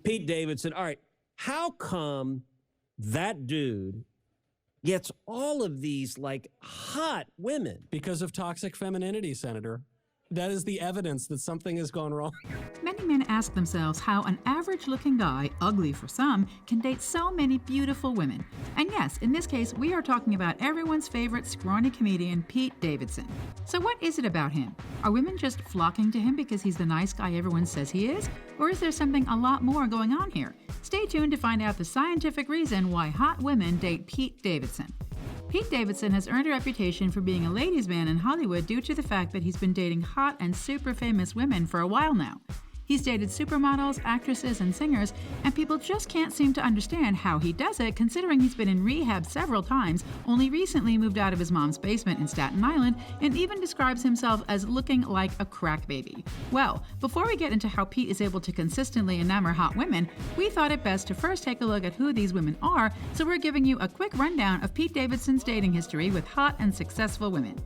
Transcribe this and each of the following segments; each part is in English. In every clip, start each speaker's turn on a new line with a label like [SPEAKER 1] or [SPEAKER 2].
[SPEAKER 1] Pete Davidson. All right, how come that dude gets all of these, like, hot women?
[SPEAKER 2] Because of toxic femininity, Senator. That is the evidence that something has gone wrong.
[SPEAKER 3] Many men ask themselves how an average-looking guy, ugly for some, can date so many beautiful women. And yes, in this case, we are talking about everyone's favorite scrawny comedian, Pete Davidson. So what is it about him? Are women just flocking to him because he's the nice guy everyone says he is? Or is there something a lot more going on here? Stay tuned to find out the scientific reason why hot women date Pete Davidson. Pete Davidson has earned a reputation for being a ladies' man in Hollywood due to the fact that he's been dating hot and super famous women for a while now. He's dated supermodels, actresses, and singers, and people just can't seem to understand how he does it, considering he's been in rehab several times, only recently moved out of his mom's basement in Staten Island, and even describes himself as looking like a crack baby. Well, before we get into how Pete is able to consistently enamor hot women, we thought it best to first take a look at who these women are, so we're giving you a quick rundown of Pete Davidson's dating history with hot and successful women.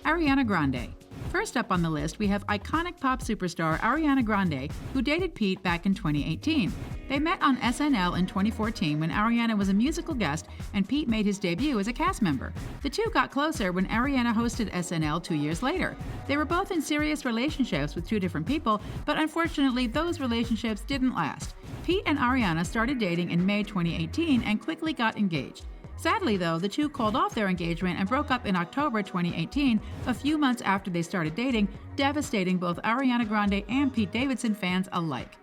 [SPEAKER 3] Ariana Grande. First up on the list, we have iconic pop superstar Ariana Grande, who dated Pete back in 2018. They met on SNL in 2014 when Ariana was a musical guest and Pete made his debut as a cast member. The two got closer when Ariana hosted SNL 2 years later. They were both in serious relationships with two different people, but unfortunately those relationships didn't last. Pete and Ariana started dating in May 2018 and quickly got engaged. Sadly, though, the two called off their engagement and broke up in October 2018, a few months after they started dating, devastating both Ariana Grande and Pete Davidson fans alike.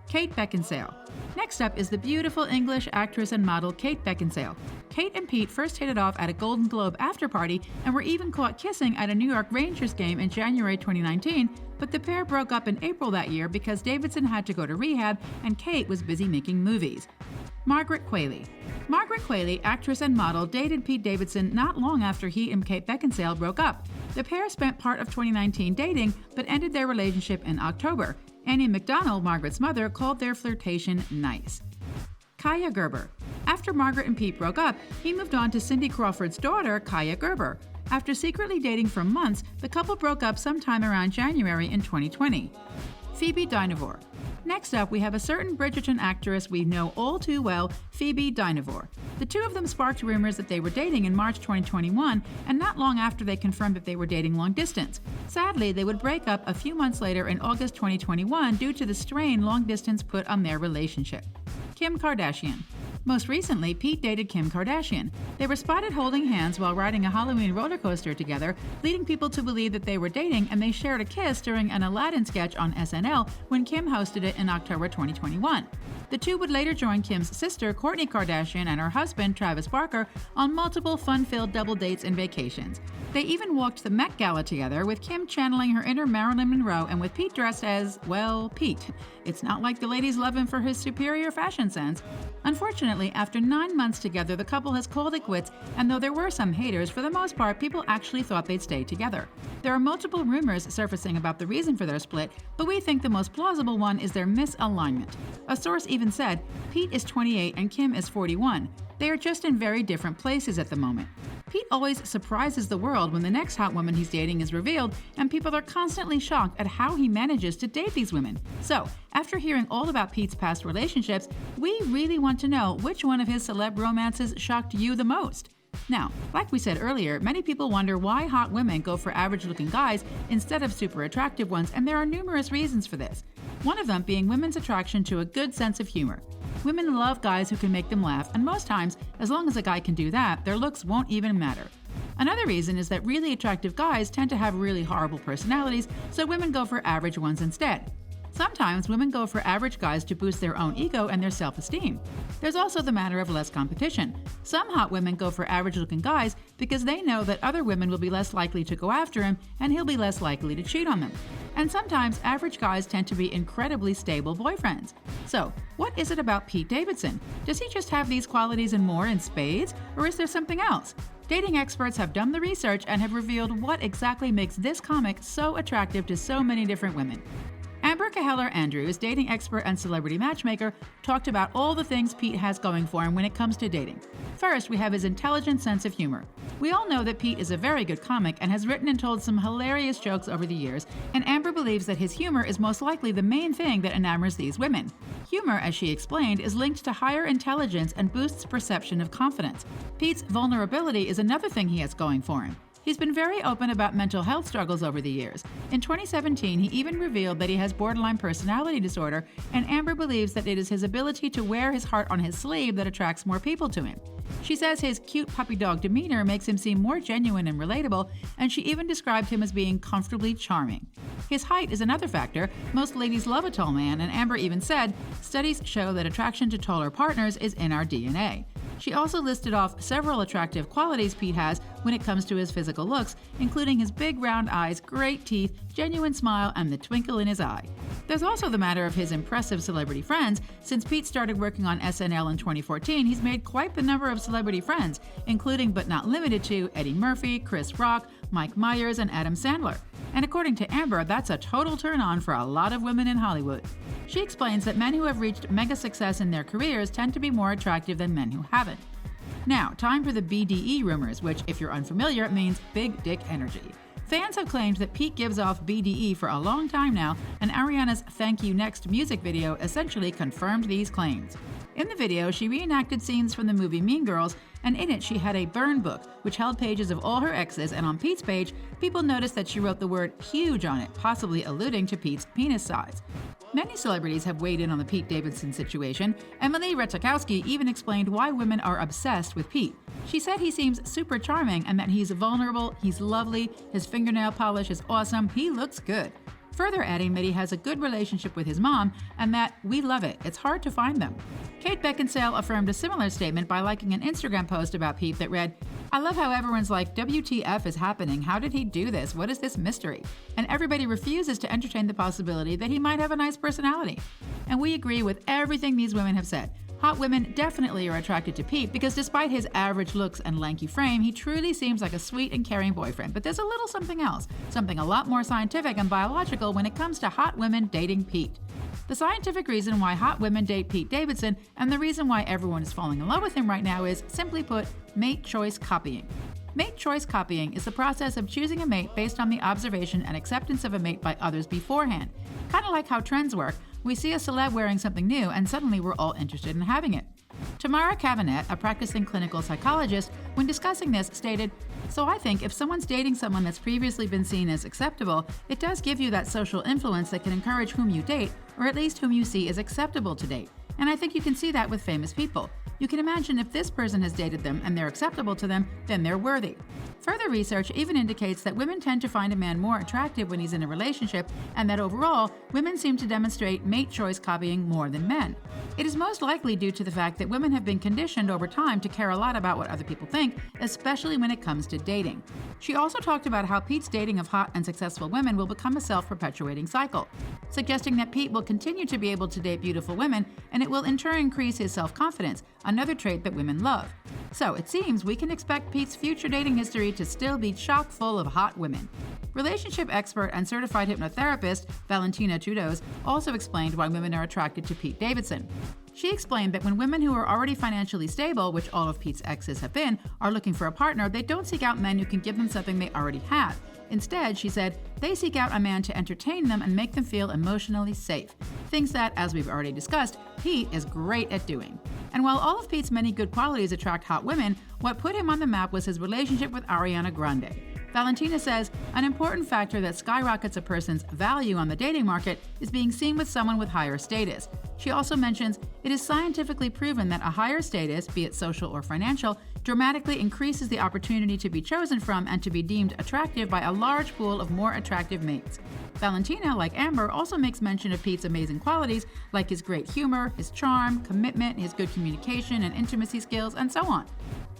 [SPEAKER 3] Kate Beckinsale. Next up is the beautiful English actress and model Kate Beckinsale. Kate and Pete first hit it off at a Golden Globe after-party and were even caught kissing at a New York Rangers game in January 2019, but the pair broke up in April that year because Davidson had to go to rehab and Kate was busy making movies. Margaret Qualley. Margaret Qualley, actress and model, dated Pete Davidson not long after he and Kate Beckinsale broke up. The pair spent part of 2019 dating, but ended their relationship in October. Annie McDonald, Margaret's mother, called their flirtation nice. Kaya Gerber. After Margaret and Pete broke up, he moved on to Cindy Crawford's daughter, Kaya Gerber. After secretly dating for months, the couple broke up sometime around January in 2020. Phoebe Dynevor. Next up, we have a certain Bridgerton actress we know all too well, Phoebe Dynevor. The two of them sparked rumors that they were dating in March 2021, and not long after they confirmed that they were dating long distance. Sadly, they would break up a few months later in August 2021 due to the strain long distance put on their relationship. Kim Kardashian. Most recently, Pete dated Kim Kardashian. They were spotted holding hands while riding a Halloween roller coaster together, leading people to believe that they were dating, and they shared a kiss during an Aladdin sketch on SNL when Kim hosted it in October 2021. The two would later join Kim's sister, Kourtney Kardashian, and her husband, Travis Barker, on multiple fun-filled double dates and vacations. They even walked the Met Gala together, with Kim channeling her inner Marilyn Monroe and with Pete dressed as, well, Pete. It's not like the ladies love him for his superior fashion sense. Unfortunately, after 9 months together, the couple has called it quits, and though there were some haters, for the most part, people actually thought they'd stay together. There are multiple rumors surfacing about the reason for their split, but we think the most plausible one is their misalignment. A source even said, Pete is 28 and Kim is 41. They are just in very different places at the moment. Pete always surprises the world when the next hot woman he's dating is revealed, and people are constantly shocked at how he manages to date these women. So, after hearing all about Pete's past relationships, we really want to know which one of his celeb romances shocked you the most. Now, like we said earlier, many people wonder why hot women go for average-looking guys instead of super attractive ones, and there are numerous reasons for this. One of them being women's attraction to a good sense of humor. Women love guys who can make them laugh, and most times, as long as a guy can do that, their looks won't even matter. Another reason is that really attractive guys tend to have really horrible personalities, so women go for average ones instead. Sometimes women go for average guys to boost their own ego and their self-esteem. There's also the matter of less competition. Some hot women go for average-looking guys because they know that other women will be less likely to go after him and he'll be less likely to cheat on them. And sometimes average guys tend to be incredibly stable boyfriends. So, what is it about Pete Davidson? Does he just have these qualities and more in spades, or is there something else? Dating experts have done the research and have revealed what exactly makes this comic so attractive to so many different women. Amber Caheller-Andrews, dating expert and celebrity matchmaker, talked about all the things Pete has going for him when it comes to dating. First, we have his intelligent sense of humor. We all know that Pete is a very good comic and has written and told some hilarious jokes over the years, and Amber believes that his humor is most likely the main thing that enamors these women. Humor, as she explained, is linked to higher intelligence and boosts perception of confidence. Pete's vulnerability is another thing he has going for him. He's been very open about mental health struggles over the years. In 2017, he even revealed that he has borderline personality disorder, and Amber believes that it is his ability to wear his heart on his sleeve that attracts more people to him. She says his cute puppy dog demeanor makes him seem more genuine and relatable, and she even described him as being comfortably charming. His height is another factor. Most ladies love a tall man, and Amber even said, "Studies show that attraction to taller partners is in our DNA." She also listed off several attractive qualities Pete has when it comes to his physical looks, including his big round eyes, great teeth, genuine smile, and the twinkle in his eye. There's also the matter of his impressive celebrity friends. Since Pete started working on SNL in 2014, he's made quite the number of celebrity friends, including but not limited to Eddie Murphy, Chris Rock, Mike Myers, and Adam Sandler. And according to Amber, that's a total turn-on for a lot of women in Hollywood. She explains that men who have reached mega success in their careers tend to be more attractive than men who haven't. Now, time for the BDE rumors, which, if you're unfamiliar, means big dick energy. Fans have claimed that Pete gives off BDE for a long time now, and Ariana's Thank You Next music video essentially confirmed these claims. In the video, she reenacted scenes from the movie Mean Girls, and in it she had a burn book, which held pages of all her exes, and on Pete's page, people noticed that she wrote the word huge on it, possibly alluding to Pete's penis size. Many celebrities have weighed in on the Pete Davidson situation. Emily Ratajkowski even explained why women are obsessed with Pete. She said he seems super charming and that he's vulnerable, he's lovely, his fingernail polish is awesome, he looks good. Further adding that he has a good relationship with his mom and that we love it, it's hard to find them. Kate Beckinsale affirmed a similar statement by liking an Instagram post about Pete that read, "I love how everyone's like, WTF is happening? How did he do this? What is this mystery?" And everybody refuses to entertain the possibility that he might have a nice personality. And we agree with everything these women have said. Hot women definitely are attracted to Pete because despite his average looks and lanky frame, he truly seems like a sweet and caring boyfriend. But there's a little something else, something a lot more scientific and biological when it comes to hot women dating Pete. The scientific reason why hot women date Pete Davidson and the reason why everyone is falling in love with him right now is, simply put, mate choice copying. Mate choice copying is the process of choosing a mate based on the observation and acceptance of a mate by others beforehand. Kind of like how trends work. We see a celeb wearing something new and suddenly we're all interested in having it. Tamara Cavanet, a practicing clinical psychologist, when discussing this stated, "So I think if someone's dating someone that's previously been seen as acceptable, it does give you that social influence that can encourage whom you date, or at least whom you see as acceptable to date. And I think you can see that with famous people. You can imagine if this person has dated them and they're acceptable to them, then they're worthy." Further research even indicates that women tend to find a man more attractive when he's in a relationship, and that overall, women seem to demonstrate mate choice copying more than men. It is most likely due to the fact that women have been conditioned over time to care a lot about what other people think, especially when it comes to dating. She also talked about how Pete's dating of hot and successful women will become a self-perpetuating cycle, suggesting that Pete will continue to be able to date beautiful women, and it will in turn increase his self-confidence, another trait that women love. So it seems we can expect Pete's future dating history to still be chock full of hot women. Relationship expert and certified hypnotherapist Valentina Trudeau also explained why women are attracted to Pete Davidson. She explained that when women who are already financially stable, which all of Pete's exes have been, are looking for a partner, they don't seek out men who can give them something they already have. Instead, she said, they seek out a man to entertain them and make them feel emotionally safe. Things that, as we've already discussed, Pete is great at doing. And while all of Pete's many good qualities attract hot women, what put him on the map was his relationship with Ariana Grande. Valentina says, an important factor that skyrockets a person's value on the dating market is being seen with someone with higher status. She also mentions, it is scientifically proven that a higher status, be it social or financial, dramatically increases the opportunity to be chosen from and to be deemed attractive by a large pool of more attractive mates. Valentina, like Amber, also makes mention of Pete's amazing qualities like his great humor, his charm, commitment, his good communication and intimacy skills, and so on.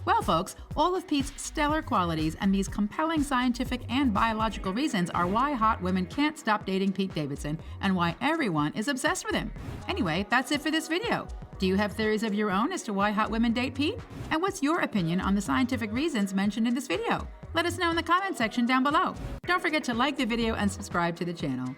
[SPEAKER 3] Well, folks, all of Pete's stellar qualities and these compelling scientific and biological reasons are why hot women can't stop dating Pete Davidson and why everyone is obsessed with him. Anyway, that's it for this video. Do you have theories of your own as to why hot women date Pete? And what's your opinion on the scientific reasons mentioned in this video? Let us know in the comment section down below. Don't forget to like the video and subscribe to the channel.